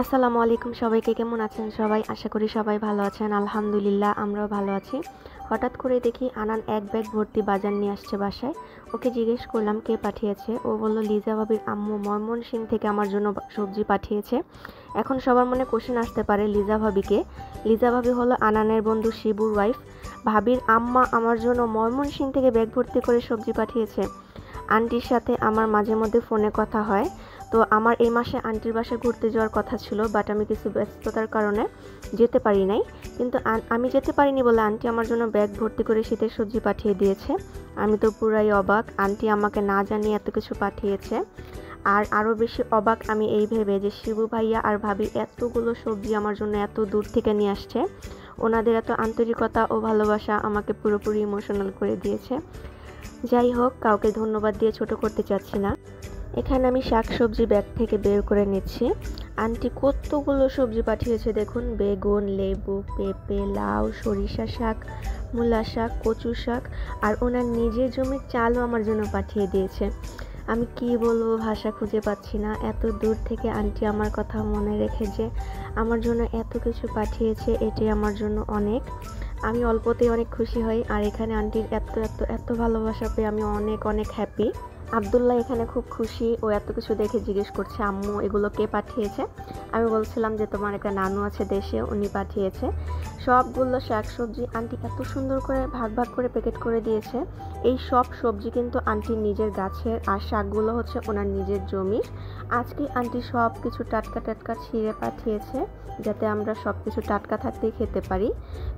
আসসালামু আলাইকুম সবাইকে, কেমন আছেন সবাই? আশা করি সবাই ভালো আছেন। আলহামদুলিল্লাহ আমরাও ভালো আছি। হঠাৎ করে দেখি আনান এক ব্যাগ ভর্তি বাজার নিয়ে আসছে বাসায়। ওকে জিজ্ঞেস করলাম কে পাঠিয়েছে। ও বলল লিজা ভাবির আম্মু ময়মনসিংহ থেকে আমার জন্য সবজি পাঠিয়েছে। এখন সবার মনে কোশ্চেন আসতে পারে লিজা ভাবিকে। লিজা ভাবি হলো আনানের বন্ধু শিবুর ওয়াইফ। ভাবির আম্মা আমার জন্য ময়মনসিংহ থেকে ব্যাগ ভর্তি করে সবজি পাঠিয়েছে। আন্টির সাথে আমার মাঝে মধ্যে ফোনে কথা হয়। তো আমার এই মাসে আন্টির বাসায় ঘুরতে যাওয়ার কথা ছিল, বাট আমি কিছু ব্যস্ততার কারণে যেতে পারি নাই। কিন্তু আমি যেতে পারিনি বলে আন্টি আমার জন্য ব্যাগ ভর্তি করে শীতের সবজি পাঠিয়ে দিয়েছে। আমি তো পুরাই অবাক, আন্টি আমাকে না জানিয়ে এত কিছু পাঠিয়েছে। আর আরও বেশি অবাক আমি এই ভেবে যে শিবু ভাইয়া আর ভাবি এতগুলো সবজি আমার জন্য এত দূর থেকে নিয়ে আসছে। ওনাদের এত আন্তরিকতা ও ভালোবাসা আমাকে পুরোপুরি ইমোশনাল করে দিয়েছে। যাই হোক, কাউকে ধন্যবাদ দিয়ে ছোট করতে চাচ্ছি না। এখানে আমি শাক সবজি ব্যাগ থেকে বের করে নিচ্ছি। আন্টি কতগুলো সবজি পাঠিয়েছে দেখুন, বেগুন, লেবু, পেঁপে, লাউ, সরিষা শাক, মূলা শাক, কচু শাক, আর ওনার নিজের জমির চালও আমার জন্য পাঠিয়ে দিয়েছে। আমি কি বলবো, ভাষা খুঁজে পাচ্ছি না। এত দূর থেকে আন্টি আমার কথা মনে রেখে যে আমার জন্য এত কিছু পাঠিয়েছে, এটাই আমার জন্য অনেক। আমি অল্পতেই অনেক খুশি হই, আর এখানে আন্টির এত এত এত ভালোবাসা পেয়ে আমি অনেক অনেক হ্যাপি। আব্দুল্লাহ এখানে খুব খুশি, ও এত কিছু দেখে জিজ্ঞেস করছে আম্মু এগুলো কে পাঠিয়েছে। আমি বলছিলাম যে তোমার একটা নানু আছে দেশে, উনি পাঠিয়েছে। সবগুলো শাকসবজি আন্টি এত সুন্দর করে ভাগ ভাগ করে প্যাকেট করে দিয়েছে। এই সব সবজি কিন্তু আন্টির নিজের গাছের, আর শাকগুলো হচ্ছে ওনার নিজের জমির। আজকে আন্টি সব কিছু টাটকা টাটকা ছিঁড়ে পাঠিয়েছে, যাতে আমরা সব কিছু টাটকা থাকতেই খেতে পারি।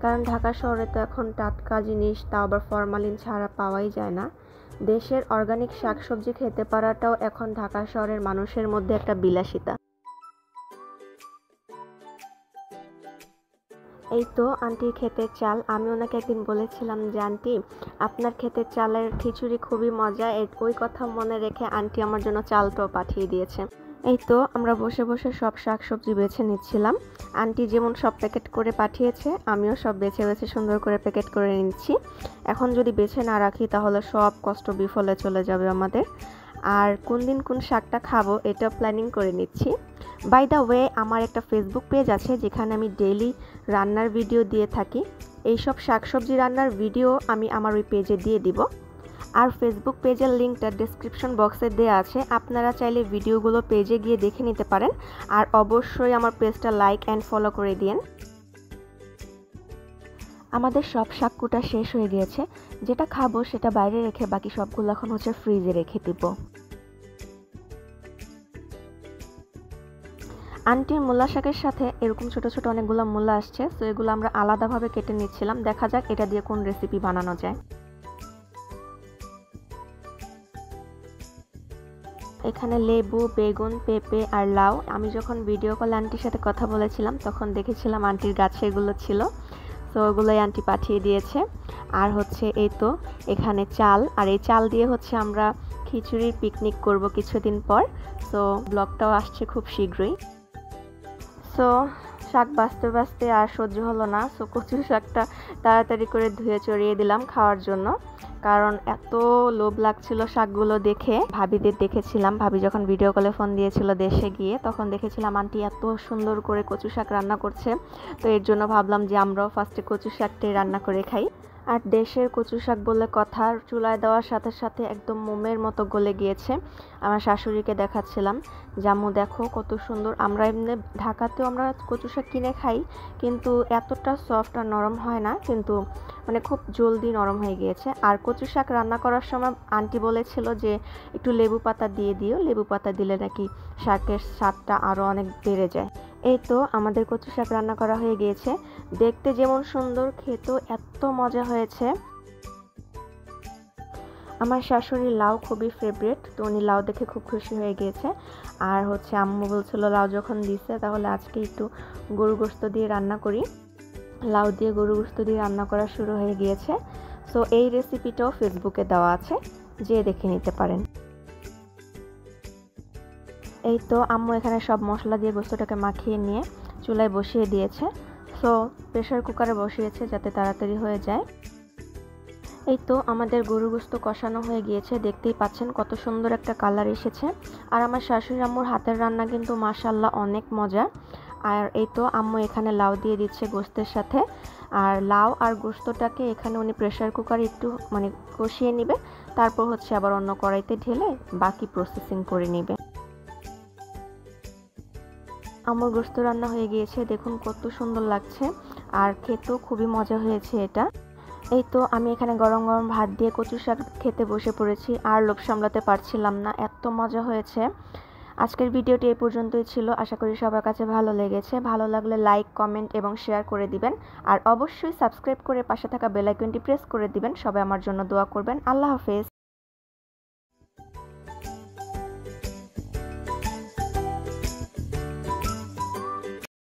কারণ ঢাকা শহরে তো এখন টাটকা জিনিস, তাও আবার ফরমালিন ছাড়া পাওয়াই যায় না। দেশের অর্গানিক শাকসবজি খেতে পারাটাও এখন ঢাকা শহরের মানুষের মধ্যে একটা বিলাসিতা। এই তো আন্টির ক্ষেতের চাল। আমি ওনাকে একদিন বলেছিলাম যে আন্টি আপনার ক্ষেতের চালের খিচুড়ি খুবই মজা, ওই কথা মনে রেখে আন্টি আমার জন্য চালটাও পাঠিয়ে দিয়েছে। এই তো আমরা বসে বসে সব শাকসবজি বেছে নিচ্ছিলাম। আন্টি যেমন সব প্যাকেট করে পাঠিয়েছে, আমিও সব বেছে বেছে সুন্দর করে প্যাকেট করে নিচ্ছি। এখন যদি বেছে না রাখি তাহলে সব কষ্ট বিফলে চলে যাবে আমাদের। আর কোন দিন কোন শাকটা খাবো এটা প্ল্যানিং করে নিচ্ছি। বাই দ্য ওয়ে, আমার একটা ফেসবুক পেজ আছে যেখানে আমি ডেইলি রান্নার ভিডিও দিয়ে থাকি। এইসব শাকসবজি রান্নার ভিডিও আমি আমার ওই পেজে দিয়ে দিব। আর ফেসবুক পেজের লিঙ্কটা ডেসক্রিপশন বক্সে দেওয়া আছে, আপনারা চাইলে ভিডিওগুলো পেজে গিয়ে দেখে নিতে পারেন। আর অবশ্যই আমার পেজটা লাইক অ্যান্ড ফলো করে দিন। আমাদের সব শাক কুটা শেষ হয়ে গিয়েছে। যেটা খাবো সেটা বাইরে রেখে বাকি সবগুলো এখন হচ্ছে ফ্রিজে রেখে দিব। আন্টির মূলা শাকের সাথে এরকম ছোট ছোট অনেকগুলো মূলা আসছে, তো এগুলো আমরা আলাদাভাবে কেটে নিচ্ছিলাম। দেখা যাক এটা দিয়ে কোন রেসিপি বানানো যায়। এখানে লেবু, বেগুন, পেঁপে আর লাউ। আমি যখন ভিডিও কলে আন্টির সাথে কথা বলেছিলাম তখন দেখেছিলাম আন্টির গাছে এগুলো ছিল, তো ওগুলোই আন্টি পাঠিয়ে দিয়েছে। আর হচ্ছে এই তো এখানে চাল, আর এই চাল দিয়ে হচ্ছে আমরা খিচুড়ির পিকনিক করব কিছুদিন পর। সো ব্লগটাও আসছে খুব শীঘ্রই। সো শাক বাছতে বাছতে আর সহ্য হলো না, সো কচু শাকটা তাড়াতাড়ি করে ধুয়ে চড়িয়ে দিলাম খাওয়ার জন্য। কারণ এত লোভ লাগছিল শাকগুলো দেখে। ভাবিদের দেখেছিলাম, ভাবি যখন ভিডিও কলে ফোন দিয়েছিল দেশে গিয়ে, তখন দেখেছিলাম আন্টি এত সুন্দর করে কচু শাক রান্না করছে। তো এর জন্য ভাবলাম যে আমরাও ফার্স্টে কচু শাকটাই রান্না করে খাই। আর দেশের কচু শাক বলে কথা, চুলায় দেওয়ার সাথে সাথে একদম মোমের মতো গলে গিয়েছে। আমার শাশুড়িকে দেখাচ্ছিলাম, জামু দেখো কত সুন্দর। আমরা এমনি ঢাকাতেও আমরা কচু শাক কিনে খাই, কিন্তু এতটা সফট আর নরম হয় না, কিন্তু মানে খুব জলদি নরম হয়ে গিয়েছে। আর কচু শাক রান্না করার সময় আন্টি বলেছিল যে একটু লেবু পাতা দিয়ে দিও, লেবু পাতা দিলে নাকি শাকের স্বাদটা আরও অনেক বেড়ে যায়। এই তো আমাদের কচু শাক রান্না করা হয়ে গিয়েছে। দেখতে যেমন সুন্দর, খেতেও এত মজা হয়েছে। আমার শাশুড়ির লাউ খুবই ফেভারিট, তো উনি লাউ দেখে খুব খুশি হয়ে গিয়েছে। আর হচ্ছে আম্মু বলছিল লাউ যখন দিছে তাহলে আজকে একটু গরু গোশত দিয়ে রান্না করি। লাউ দিয়ে গরু গোশত দিয়ে রান্না করা শুরু হয়ে গিয়েছে। সো এই রেসিপিটাও ফেসবুকে দেওয়া আছে, যেয়ে দেখে নিতে পারেন। এই তো আম্মু এখানে সব মশলা দিয়ে গোশতটাকে মাখিয়ে নিয়ে চুলায় বসিয়ে দিয়েছে। সো প্রেসার কুকারে বসিয়েছে যাতে তাড়াতাড়ি হয়ে যায়। এই তো আমাদের গরু গোশত কষানো হয়ে গিয়েছে, দেখতেই পাচ্ছেন কত সুন্দর একটা কালার এসেছে। আর আমার শাশুড়ি আম্মুর হাতের রান্না কিন্তু মাশাআল্লাহ অনেক মজা। আর এই তো আম্মু এখানে লাউ দিয়ে দিচ্ছে গোশতের সাথে। আর লাউ আর গোশতটাকে এখানে উনি প্রেসার কুকারে একটু কষিয়ে নেবে, তারপর হচ্ছে আবার অন্য কড়াইতে ঢেলে বাকি প্রসেসিং করে নেবে। আম্মুর গোশত রান্না হয়ে গিয়েছে, দেখুন কত সুন্দর লাগছে আর খেতেও খুবই মজা হয়েছে এটা। এই তো আমি এখানে গরম গরম ভাত দিয়ে কচু শাক খেতে বসে পড়েছি, আর লোভ সামলাতে পারছিলাম না, এত মজা হয়েছে। আজকের ভিডিওটি এই পর্যন্তই ছিল, আশা করি সবার কাছে ভালো লেগেছে। ভালো লাগলে লাইক, কমেন্ট এবং শেয়ার করে দিবেন। আর অবশ্যই সাবস্ক্রাইব করে পাশে থাকা বেল আইকনটি প্রেস করে দিবেন। সবাই আমার জন্য দোয়া করবেন। আল্লাহ হাফেজ।